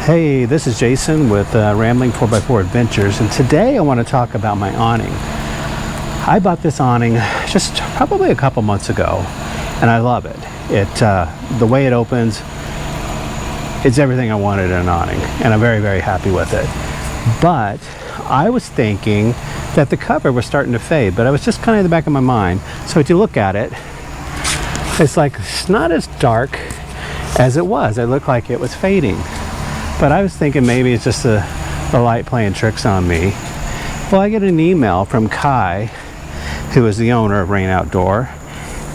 Hey, this is Jason with Rambling 4x4 Adventures, and today I want to talk about my awning. I bought this awning just probably a couple months ago, and I love it. The way it opens, it's everything I wanted in an awning, and I'm very, very happy with it. But I was thinking that the cover was starting to fade, but I was just kind of in the back of my mind. So if you look at it, it's not as dark as it was. It looked like it was fading. But I was thinking maybe it's just the light playing tricks on me. Well, I get an email from Kai, who is the owner of Rain Outdoor,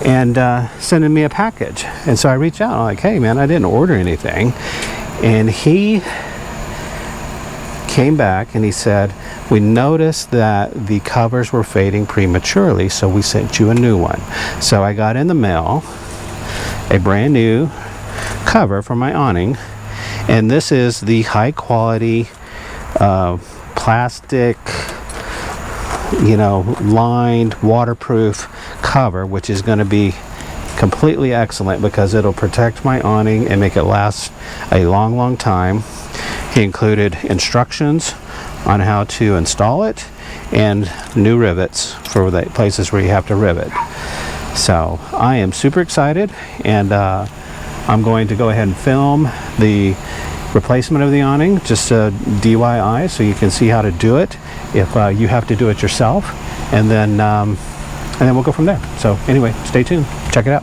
and sending me a package. And so I reach out, I'm like, hey man, I didn't order anything. And he came back and he said, we noticed that the covers were fading prematurely, so we sent you a new one. So I got in the mail a brand new cover for my awning, and this is the high quality plastic, lined waterproof cover, which is going to be completely excellent because it'll protect my awning and make it last a long time. He included instructions on how to install it and new rivets for the places where you have to rivet. So I am super excited, and I'm going to go ahead and film the replacement of the awning, just a DIY, so you can see how to do it if you have to do it yourself, and then we'll go from there. So anyway, stay tuned, check it out.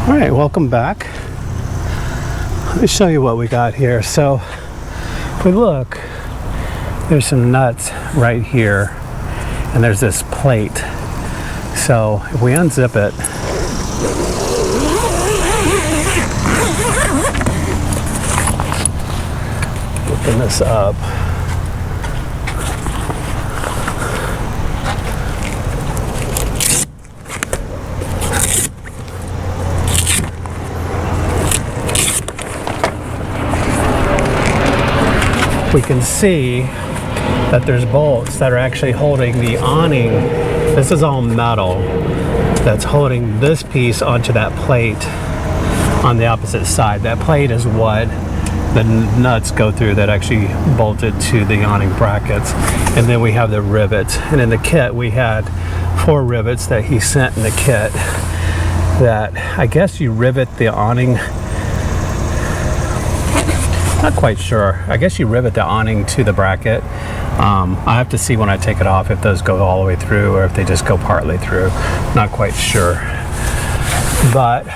Alright, welcome back. Let me show you what we got here. So, if we look, there's some nuts right here, and there's this plate. So, if we unzip it, open this up. We can see that there's bolts that are actually holding the awning. This is all metal that's holding this piece onto that plate on the opposite side. That plate is what the nuts go through that actually bolted to the awning brackets. And then we have the rivets. And in the kit we had 4 rivets that he sent in the kit that I guess you rivet the awning. Not quite sure. I guess you rivet the awning to the bracket. I have to see when I take it off if those go all the way through or if they just go partly through. Not quite sure. But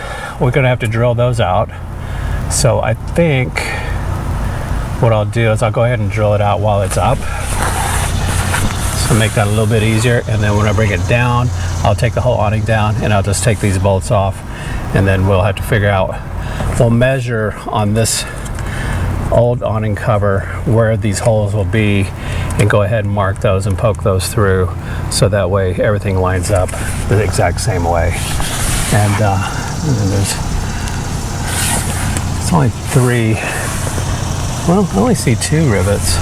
we're going to have to drill those out. So I think what I'll do is I'll go ahead and drill it out while it's up. So make that a little bit easier. And then when I bring it down, I'll take the whole awning down and I'll just take these bolts off. And then we'll have to figure out, we'll measure on this old awning cover where these holes will be and go ahead and mark those and poke those through, so that way everything lines up the exact same way. And then it's only 3, well, I only see 2 rivets,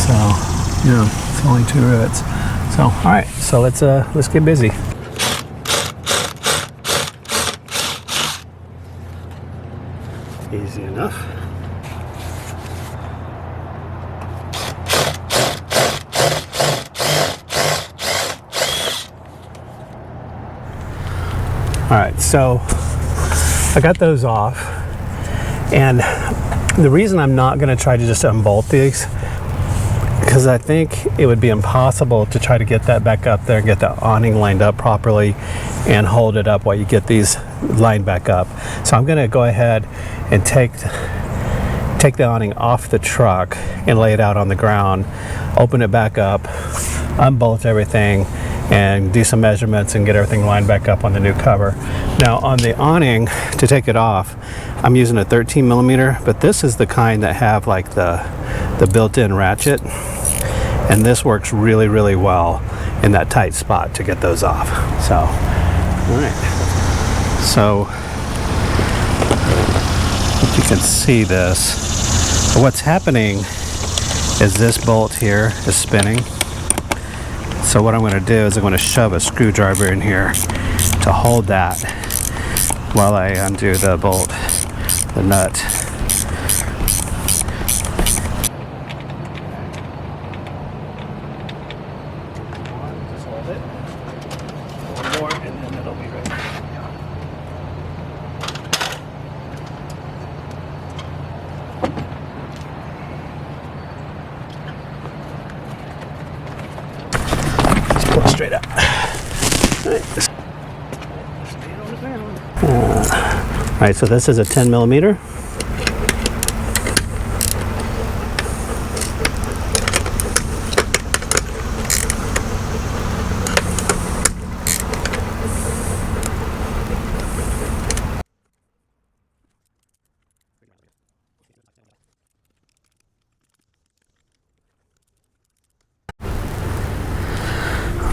so yeah, it's only 2 rivets. So all right, so let's get busy. Easy enough. Alright, so I got those off, and the reason I'm not going to try to just unbolt these, because I think it would be impossible to try to get that back up there and get the awning lined up properly and hold it up while you get these lined back up. So I'm going to go ahead and take the awning off the truck and lay it out on the ground, open it back up, unbolt everything, and do some measurements and get everything lined back up on the new cover. Now on the awning, to take it off, I'm using a 13mm, but this is the kind that have like the built-in ratchet. And this works really, really well in that tight spot to get those off. So, all right. So, you can see this. But what's happening is this bolt here is spinning. So what I'm going to do is I'm going to shove a screwdriver in here to hold that while I undo the bolt, the nut. Just hold it. One more and then it'll be ready. Just pull it straight up. All right, so this is a 10 millimeter.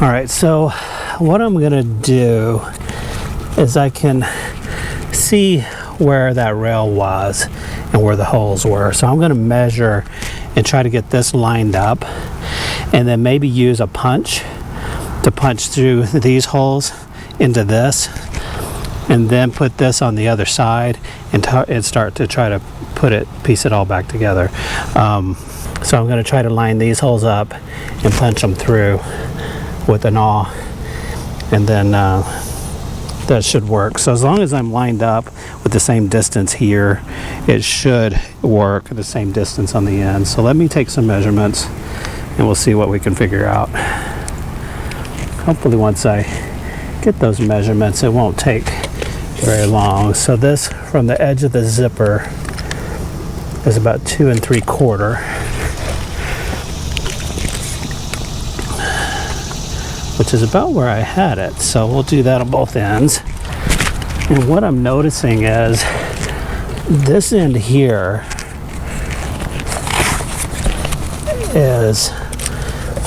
All right, so what I'm gonna do is I can see where that rail was and where the holes were. So I'm gonna measure and try to get this lined up, and then maybe use a punch to punch through these holes into this, and then put this on the other side and start to try to piece it all back together. So I'm gonna try to line these holes up and punch them through with an awl, and then that should work. So as long as I'm lined up with the same distance here, it should work the same distance on the end. So let me take some measurements and we'll see what we can figure out. Hopefully once I get those measurements, it won't take very long. So this, from the edge of the zipper, is about 2 3/4. Which is about where I had it. So we'll do that on both ends. And what I'm noticing is this end here is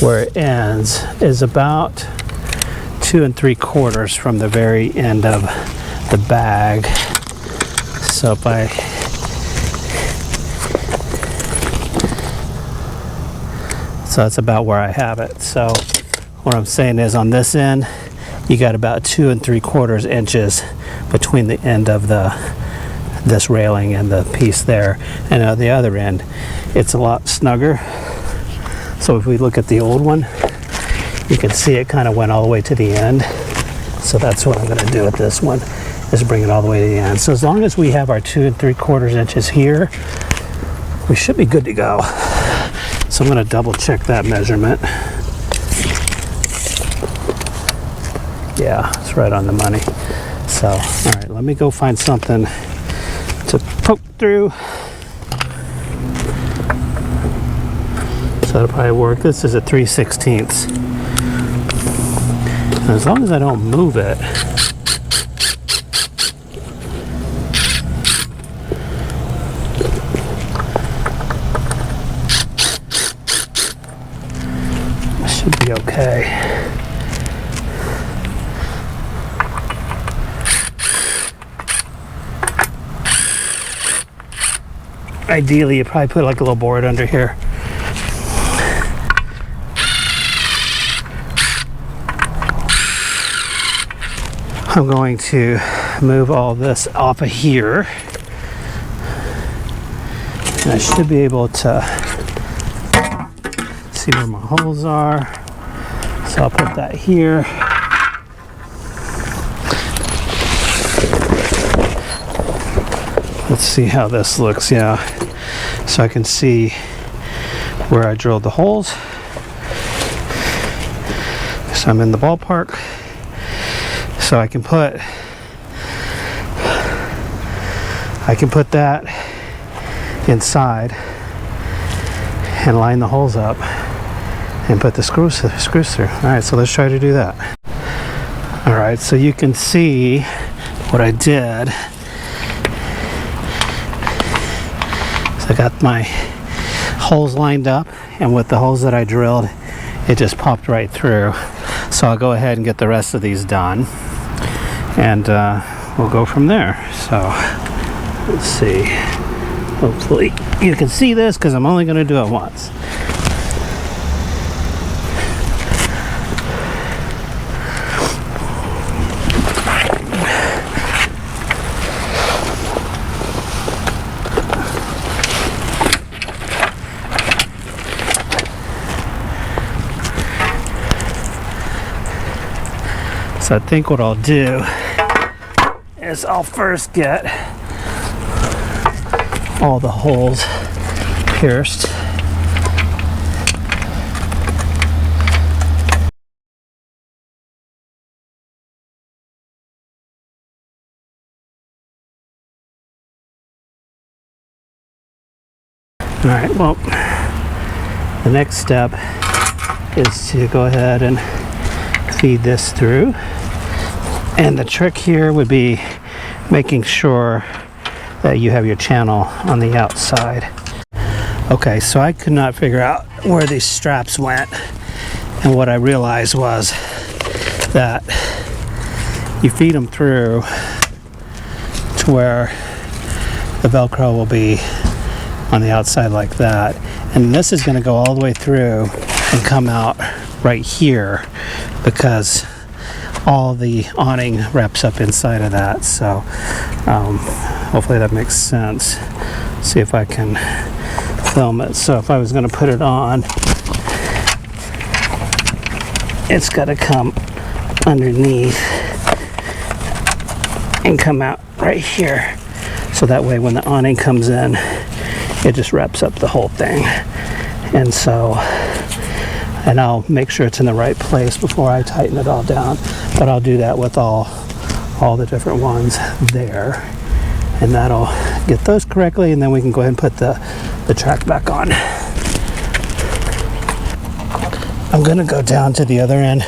where it ends, is about 2 3/4 from the very end of the bag. So if so that's about where I have it. So what I'm saying is on this end, you got about 2 3/4 inches between the end of this railing and the piece there. And on the other end, it's a lot snugger. So if we look at the old one, you can see it kind of went all the way to the end. So that's what I'm going to do with this one, is bring it all the way to the end. So as long as we have our 2 3/4 inches here, we should be good to go. So I'm going to double check that measurement. Yeah, it's right on the money. So, all right, let me go find something to poke through. So that'll probably work. This is a 3/16. And as long as I don't move it, I should be okay. Ideally, you probably put like a little board under here. I'm going to move all this off of here. And I should be able to see where my holes are. So I'll put that here. Let's see how this looks, yeah. So I can see where I drilled the holes. So I'm in the ballpark. So I can put that inside and line the holes up and put the screws through. All right, so let's try to do that. All right, so you can see what I did. So I got my holes lined up, and with the holes that I drilled, it just popped right through. So I'll go ahead and get the rest of these done, and we'll go from there. So let's see. Hopefully you can see this because I'm only going to do it once. So I think what I'll do is I'll first get all the holes pierced. All right, well, the next step is to go ahead and feed this through. And the trick here would be making sure that you have your channel on the outside. Okay, so I could not figure out where these straps went, and what I realized was that you feed them through to where the Velcro will be on the outside like that, and this is going to go all the way through and come out right here because all the awning wraps up inside of that. So hopefully that makes sense. See if I can film it. So if I was going to put it on, it's got to come underneath and come out right here, so that way when the awning comes in, it just wraps up the whole thing. And so, and I'll make sure it's in the right place before I tighten it all down, but I'll do that with all the different ones there, and that'll get those correctly, and then we can go ahead and put the track back on. I'm gonna go down to the other end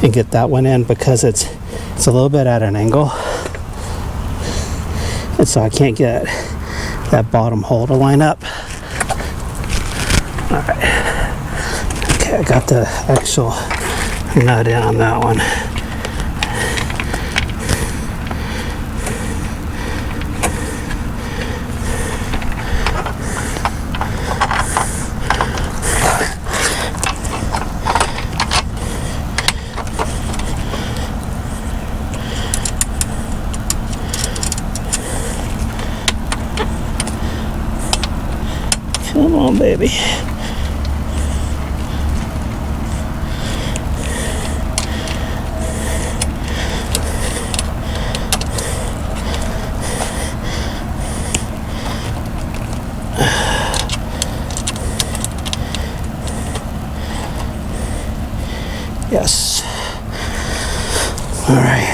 and get that one in because it's a little bit at an angle, and so I can't get that bottom hole to line up. All right. Okay, I got the actual nut in on that one. Come on, baby. Yes. All right.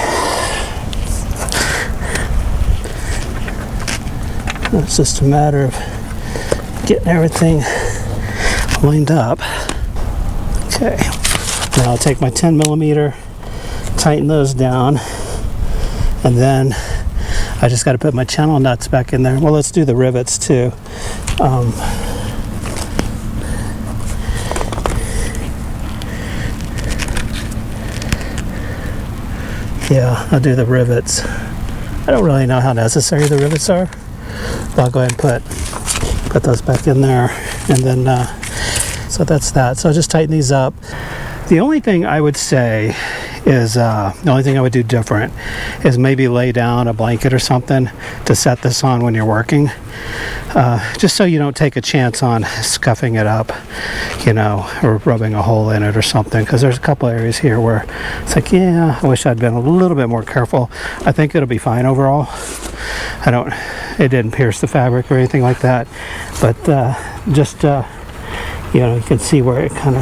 It's just a matter of getting everything lined up. Okay. Now I'll take my 10 millimeter, tighten those down, and then I just got to put my channel nuts back in there. Well, let's do the rivets too. Yeah, I'll do the rivets. I don't really know how necessary the rivets are, but I'll go ahead and put those back in there, and then so that's that. So I'll just tighten these up. The only thing I would say is the only thing I would do different is maybe lay down a blanket or something to set this on when you're working, just so you don't take a chance on scuffing it up, you know, or rubbing a hole in it or something, because there's a couple areas here where it's like, yeah, I wish I'd been a little bit more careful. I think it'll be fine overall. It didn't pierce the fabric or anything like that, but just you know, you can see where it kind of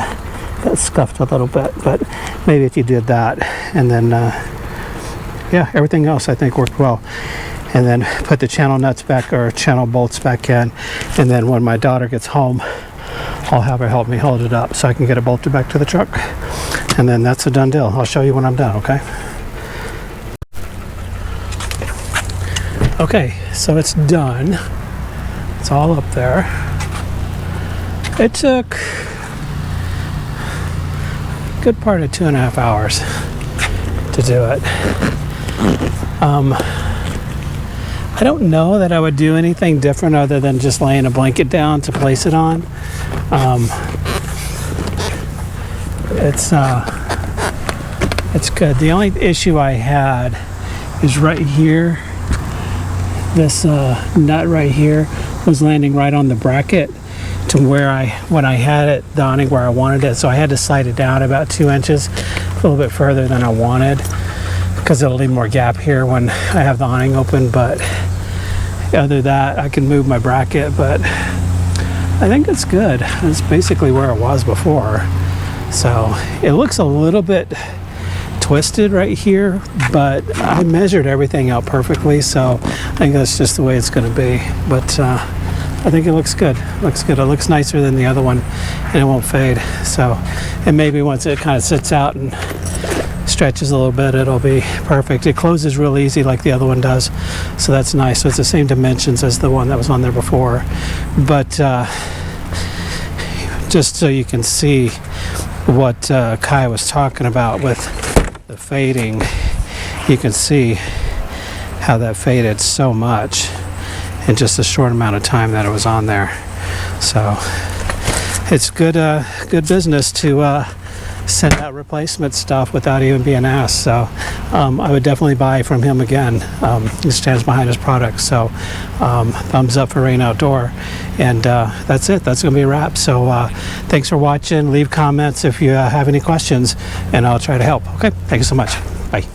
got scuffed a little bit, but maybe if you did that, and then yeah, everything else I think worked well. And then put the channel nuts back, or channel bolts back in, and then when my daughter gets home, I'll have her help me hold it up so I can get it bolted back to the truck, and then that's a done deal. I'll show you when I'm done. Okay, so it's done. It's all up there. It took a good part of 2.5 hours to do it. I don't know that I would do anything different other than just laying a blanket down to place it on. It's good. The only issue I had is right here. This nut right here was landing right on the bracket to where when I had it, the awning where I wanted it. So I had to slide it down about 2 inches, a little bit further than I wanted, because it'll leave more gap here when I have the awning open. But other than that, I can move my bracket, but I think it's good. It's basically where it was before. So it looks a little bit twisted right here, but I measured everything out perfectly, so I think that's just the way it's going to be. But I think it looks good. It looks nicer than the other one, and it won't fade. So, and maybe once it kind of sits out and stretches a little bit, it'll be perfect. It closes real easy like the other one does, so that's nice. So it's the same dimensions as the one that was on there before. But just so you can see what Kai was talking about with the fading, you can see how that faded so much in just a short amount of time that it was on there. So it's good business to send out replacement stuff without even being asked. So I would definitely buy from him again. He stands behind his product. So thumbs up for Rain Outdoor. And that's it. That's going to be a wrap. So thanks for watching. Leave comments if you have any questions, and I'll try to help. Okay, thank you so much. Bye.